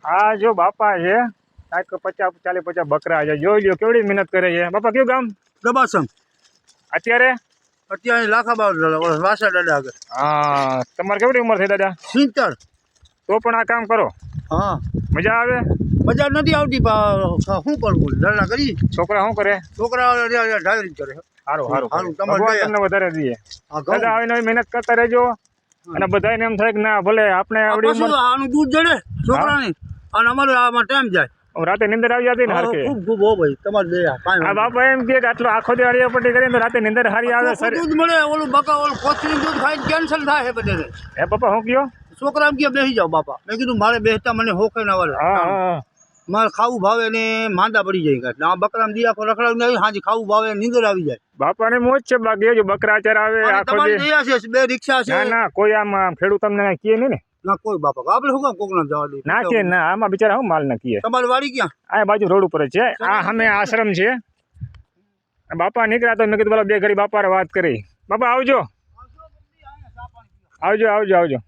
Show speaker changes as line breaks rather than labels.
આ જો બાપા છે કાંઈક 50-40 બકરા છે. જોઈ લ્યો કેવડી મહેનત કરે છે. બાપા કયું ગામ?
દબાસમ.
અત્યારે
લાખાબા વાસા દાદા આગળ.
હા, તમારે કેવડી ઉંમર થઈ દાદા?
70.
તો પણ આ કામ કરો?
હા.
મજા આવે?
મજા નથી આવતી. શું કરવું? ધરણા કરી.
છોકરા શું કરે?
છોકરા ડ્રાઇવરિંગ કરે.
સારું સારું
સારું.
ભગવાન તમને વધારે દઈએ. દાદા આવીને મહેનત કરતા રહેજો. અને બધાને એમ થાય કે ના ભલે આપણે આવડી ઉંમર
આનું દૂધ જડે છોકરાને અને અમારે આમાં ટાઈમ જાય.
રાતે નીંદર આવી જતી ને હરખે?
ખૂબ ખૂબ હો ભાઈ તમારે દયા.
આ બાપા એમ કે આટલો આખો દી અડિયાપટ્ટી કરીને તો રાતે નીંદર હારી આવે. સર
દૂધ મળે ઓલું બકા ઓલું કોથળીનું દૂધ ખાઈને કેન્સલ થાય છે બધે.
હે પપ્પા શું કયો?
છોકરા એમ કે બેસી જાઓ બાપા. મેં કીધું મારે બેસતા મને હોકે ના વાલે.
હા
મારે ખાવું ભાવે ને માંદા પડી જાય કાંઈ. આ બકરાને દિયા પર રખડાવીને આવી હાજી ખાવું ભાવે નીંદર આવી જાય.
બાપાને મોજ છે. બાકી જો બકરા ચરાવે આખો
તમારી
દી.
દયા છે. 2 રિક્ષા છે.
ના ના કોઈ આમ ખેડૂત તમને કહે નહીં ને?
ના કોઈ બાપા આપણે શું કામ કોકના જવા દે?
ના કે ના આમાં બિચારા શું માલ ના કહે.
તમારી વાડી ક્યાં?
આ બાજુ રોડ ઉપર જ છે. આ સામે આશ્રમ છે. બાપા નીકળ્યા તો મેં કીધું બોલો 2 ઘડી બાપા વાત કરી. બાપા આવજો આવજો આવજો આવજો.